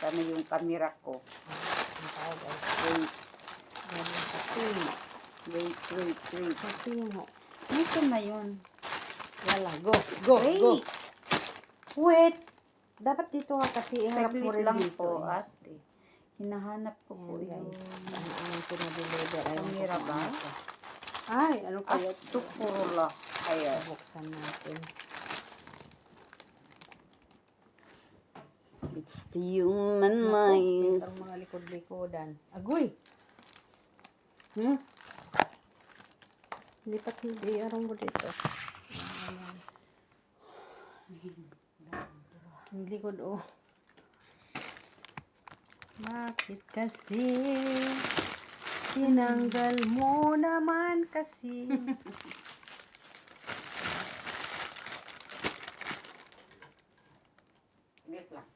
Sana yung camera ko. Saan tayo guys? Wait. Ganyan sa ping. Wait. Sa ping ho. Nasaan na yun? Wala. Go. Wait. Wait. Dapat dito ha kasi iharap mo Saglit rin lang dito. po, ate. Hinahanap ko po Ayan yung guys. Ang pinadeliver. camera ba? Ay, ano kaya? Astagfirullah. Ayan. Buksan natin. It's the human Ang minds. mga likod-likodan. Agoy! Lipat hindi. Arang mo dito. Ayan. Ang likod oh. Bakit kasi tinanggal mo naman kasi? Wait lang.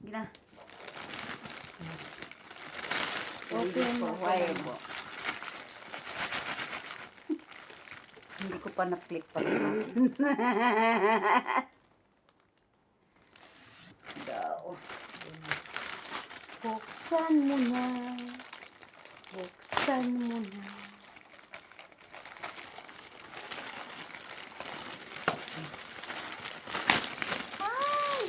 Gina. Open mo po. Hindi ko pa na-click pa. Daw. Buksan mo na. Buksan mo na. Ay!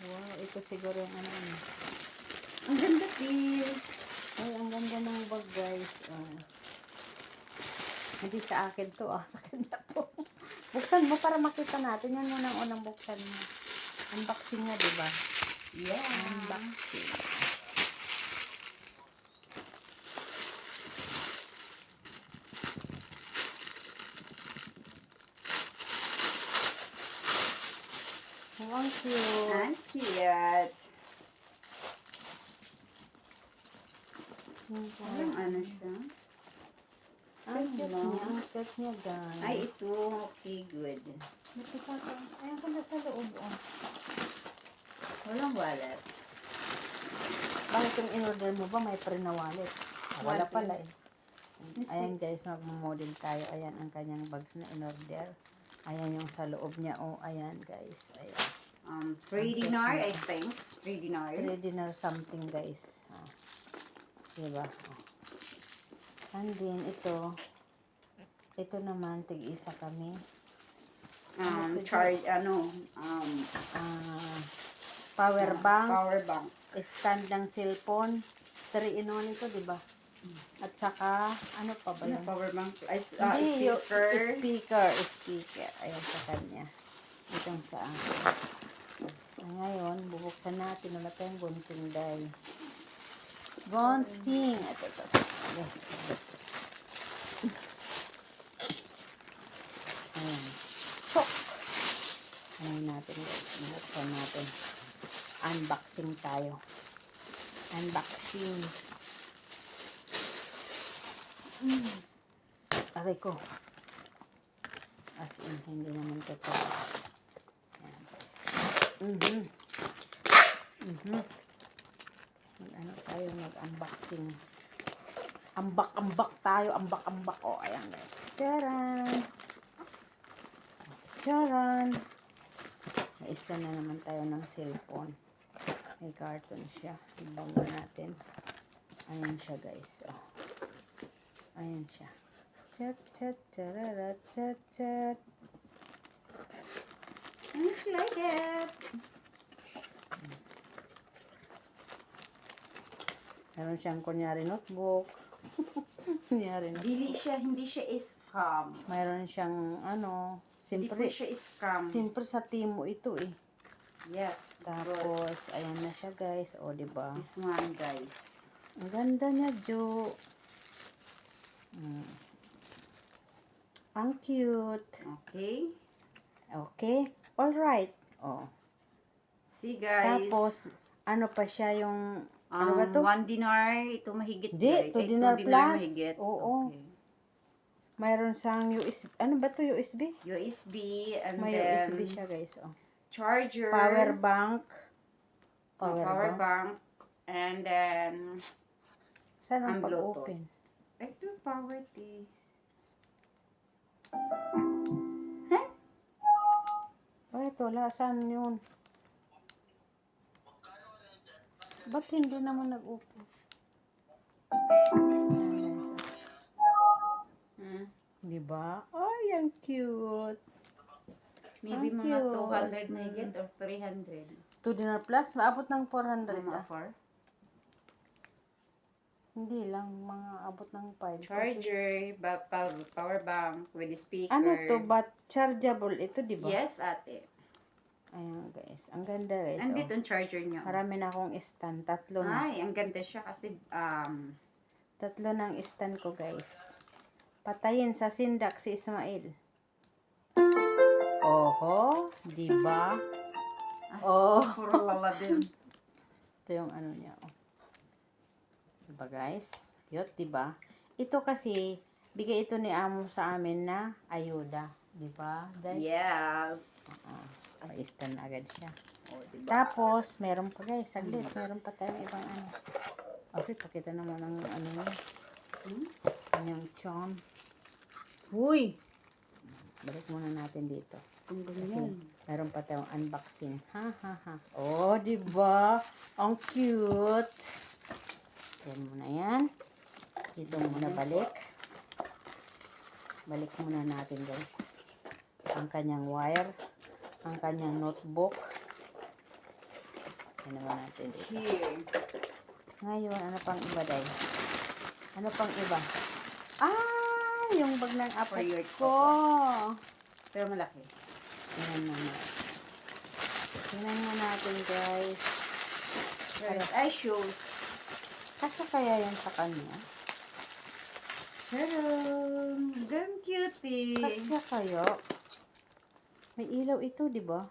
Wow, ito siguro yung ano. Ang ganda, dear. Ay, ang ganda ng bag, guys. Hindi sa akin to, sa kanya to. Buksan mo para makita natin. Yan muna ang unang buksan mo. Unboxing nga, diba? Yeah. Unboxing. Oh, ang cute. Ang cute. Parang ano siya? Ang cute niya. Ang cute niya, guys. Ay, ito. Okay, good. Ayan ko na sa loob, oh. Walang wallet. Bakit yung in-order mo ba may pre na wallet? Wala pala eh. Ayan guys, magmamodel tayo. Ayan ang kanyang bags na in-order. Ayan yung sa loob niya. Oh, ayan guys. Ayan. 3 dinar, I think. 3 dinar. 3 dinar something guys. Diba? And then ito. Ito naman, tig-isa kami. Charge, Power bank. Power bank. Stand ng cellphone. 3-in-1 ito, diba? At saka, ano pa ba yun? Power bank. Hindi, yung Speaker. speaker. Ayan sa kanya. Itong sa akin. Ngayon, bubuksan natin. Wala tayong gunting dahil. Gunting. Ito. Ayan. Chok. Ayan natin. Bubuksan natin. Unboxing tayo. Unboxing. Aray ko. As in, hindi naman totoo. Ayan guys. Ano tayo, mag-unboxing. Ambak tayo. Ambak. O, ayan guys. Charan. Na-stand na naman tayo ng cellphone. May carton siya. Ibang natin. Ayan siya guys. Oh. Ayan siya. Chat. I like it. Meron siyang kunyari notebook. Kunyari notebook. Hindi siya scam. Mayroon siyang Hindi po siya scam. Siyempre sa Timo ito eh. Yes. Tapos, ayan na siya guys. O, diba? This one, guys. Ang ganda niya, Jo. Ang cute. Okay. Okay. Alright. Oh. See, guys. Tapos, ano pa siya yung, ano ba to? 1 dinar. Ito mahigit. Hindi, 2 dinar plus. Mahigit. Oo. Okay. Mayroon siyang USB. Ano ba to? USB? USB. And May then, USB siya guys. Oh. charger. Power bank. Power bank. And then, Saan ang ang Bluetooth. pag-open? Ito, power T. wala. Saan yun? Ba't hindi naman nag-upo? Ayan, guys. Hmm. Diba? Ay, ang cute. Maybe Ang mga cute. 200 na higit or 300. 2 dinar plus, maabot ng 400 Mga ah. 4. Hindi lang, mga abot ng 5. Charger, power bank with speaker. Ano to, but chargeable ito, di ba? Yes, ate. Ayan guys, ang ganda guys. Andito Oh. ang charger niya. Marami na akong stand, 3 na. Ay, ang ganda siya kasi 3 ng stand ko guys. Patayin sa sindak si Ismail. Oho, di ba? Oh. Astagfirullah din. Ito yung ano niya. Oh. Diba guys? Cute, diba? Ito kasi, bigay ito ni Amo sa amin na ayuda. Diba? Yes. May stand agad siya. Oh, diba? Tapos, meron pa guys. Saglit, meron pa tayong ibang ano. Okay, pakita naman ang ano niya. Kanyang charm. Uy! Balik muna natin dito. Ang Kasi ganyan. meron pa tayong unboxing. Ha, ha, ha. Oh, diba? Ang cute. Yan muna yan. Dito muna balik. Balik muna natin guys. Ang kanyang wire. Ang kanyang notebook. Yan naman natin dito. Here. Ngayon, ano pang iba dahil? Ano pang iba? Ah! Yung bag ng apo For your ko. Pero malaki. Tingnan naman. Tingnan mo natin guys. First, ay, shoes. Kasi kaya yan sa kanya? Charam! Damn cutie. Kasi kayo. May ilaw ito, di ba?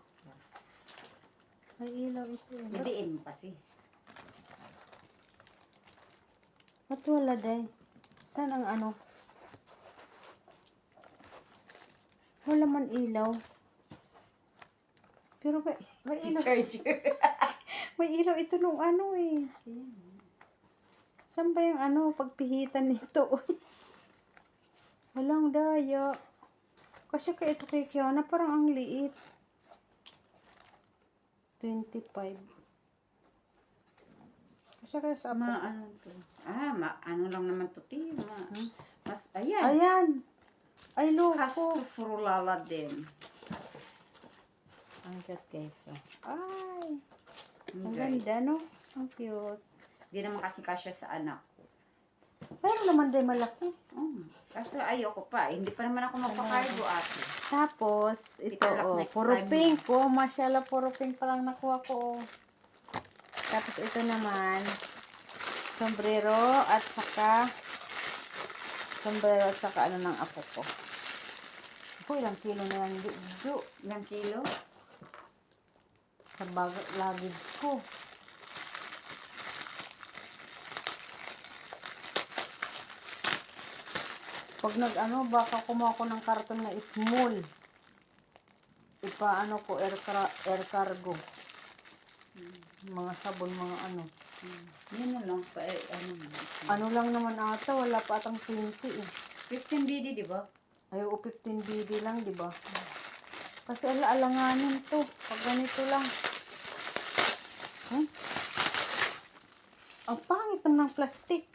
May ilaw ito. Didiin kasi. Ba't wala day? Saan ang ano? Wala man ilaw. Pero may ilaw. Charger. May ilaw ito nung ano eh. Saan ba yung ano, pagpihitan nito? Walang daya. Kasi kaya ito kay Kiana, parang ang liit. 25. Kasi kaya sa apo. Ano to? Ano lang naman to, ti. Mas, ayan. Ayan. Ay, loko. Astagfirullah din. Ang cute guys. Oh. Ay. Ang Guys. ganda, no? Ang cute. Hindi naman kasi kasya sa anak ko. Pero naman din malaki. Kasi ayoko pa. Hindi pa naman ako magpakargo, ate. Tapos, ito, Ikalak oh, next puro time pink. Oh, masyala, puro pink pa lang nakuha ko. Oh. Tapos, ito naman, sombrero at saka ano ng apo ko. Ako, ilang kilo na yan, Ju. Ilang kilo? Sa luggage ko. Pag baka kumuha ko ng karton na small. Ipaano ko, air cargo. Mga sabon, mga ano. Yun na lang pa. Ano lang naman ata, wala pa atang 20 eh. 15 BD, di ba? Ay, 15 BD lang, di ba? Kasi alanganin to. Pag ganito lang. Ang pangit naman ng plastic.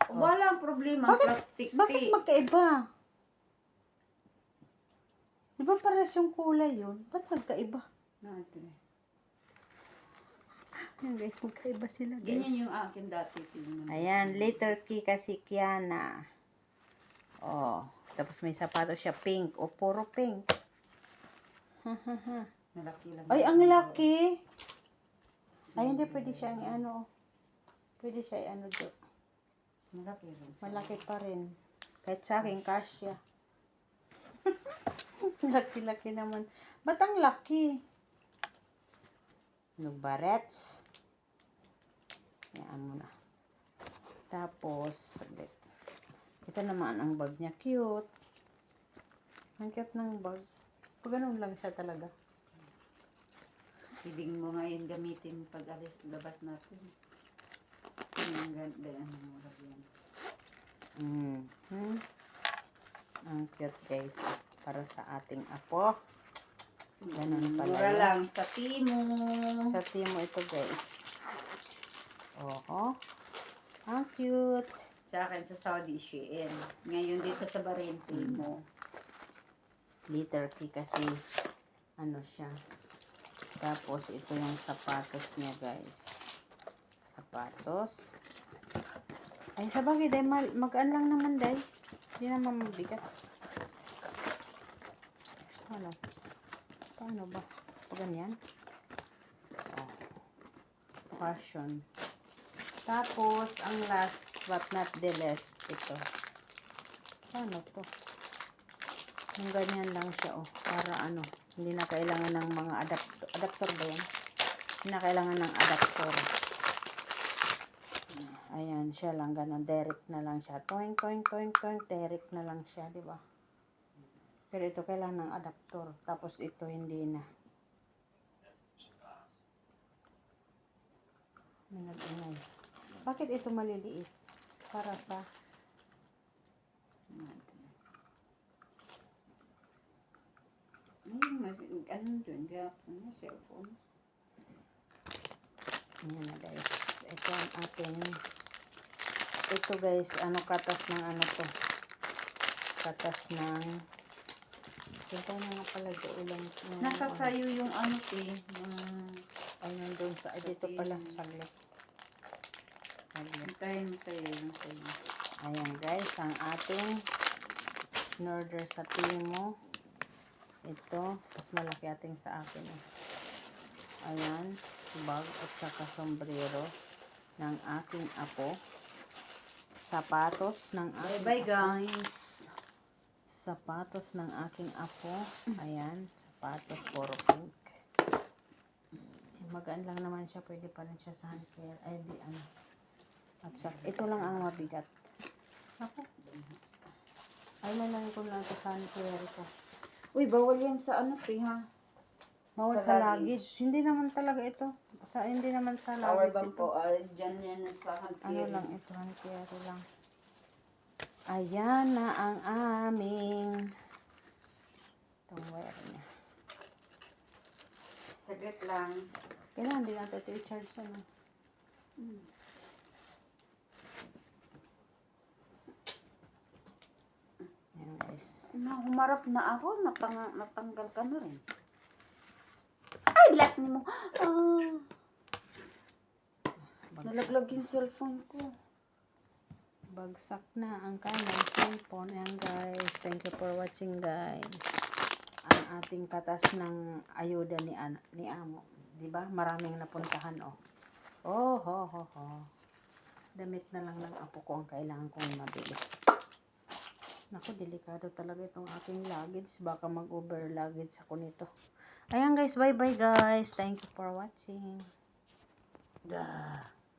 Walang problema. Plastic Bakit magkaiba? Di ba pares yung kulay yun? Ba't magkaiba? Natin. Ayan guys, magkaiba sila guys. Ganyan yung akin dati. Ayan, letter K kasi Kiana. Oh, tapos may sapatos siya pink. O, puro pink. Malaki lang. Ay, ang laki. Ay, hindi pwede siya ano. Pwede siya ano do. Malaki rin. Malaki pa rin. Kahit sa akin, kasya. Laki-laki naman. Ba't ang laki? Barets. Yan mo na. Tapos, saglit. Ito naman ang bag niya. Cute. Ang cute ng bag. Pag ganun lang siya talaga. Pwedeng mo ngayon gamitin pag alis, labas natin. Ang ganda yan. Ang cute guys. Para sa ating apo. Ganun pala Mura yun. lang sa Timo. Sa Timo ito guys. Oo. Ang cute. Sa akin sa Saudi Shein. Ngayon dito sa Bahrain Timo. Liter P kasi ano siya. Tapos ito yung sapatos niya guys. Sapatos. Ay sabagay day magaan lang naman day. Hindi naman mabigat. Ano? Paano ba? Pag ganyan? Oh. Fashion. Tapos, ang last but not the least, ito. Paano to? Yung ganyan lang siya, oh. Para ano, hindi na kailangan ng mga adapter ba yan? Hindi na kailangan ng adapter. Ayan, siya lang, ganun. Direct na lang siya. Toing, toing, toing, toing. Direct na lang siya, di ba? Pero ito kailangan ng adapter. Tapos ito hindi na. Ingay. Bakit ito maliliit? Para sa Ay, mas, ano dun? Ano, cellphone? ayan na guys. Ito ang ating ito guys, ano katas ng ano to? Katas ng ito na nga pala ulang Nasa sayo yung ano ayun doon sa dito pala saglit. Hintayin mo sa'yo yung sa'yo. Ayan guys, ang ating in-order sa Timo. Ito, mas malaki ating sa akin. Ayan, bag at saka sombrero ng aking apo. Sapatos ng aking Bye apo. guys. Sapatos ng aking apo. Ayan, sapatos puro pink. Magaan lang naman siya, pwede pa rin siya sa handcare. Ay, di ano. At saka, ito lang ang mabigat. Ako. Ay, lalagay ko lang ito sa handcare ko. Uy, bawal yan sa ano, ha? Bawal sa luggage. Hindi naman talaga ito. Hindi naman sa Power luggage bank ito. po. Dyan yan sa Ano handcarry. lang ito, handcare lang. Ayan na ang aming itong wire niya. Saglit lang. Kailangan din natin ito i-charge sa ano. Ayan guys. Humarap na ako. Natanggal ka na rin. Ay, black ni mo. Nalaglag yung cellphone ko. Bagsak na ang kanyang cellphone. Ayan guys. Thank you for watching guys. Ang ating katas ng ayuda ni Amo. Diba? Maraming napuntahan oh. Oh, ho, ho, ho. Damit na lang ng apo ko ang kailangan kong mabili. Naku, delikado talaga itong aking luggage. Baka mag-over luggage ako nito. Ayan guys, bye-bye guys. Thank you for watching. Dah.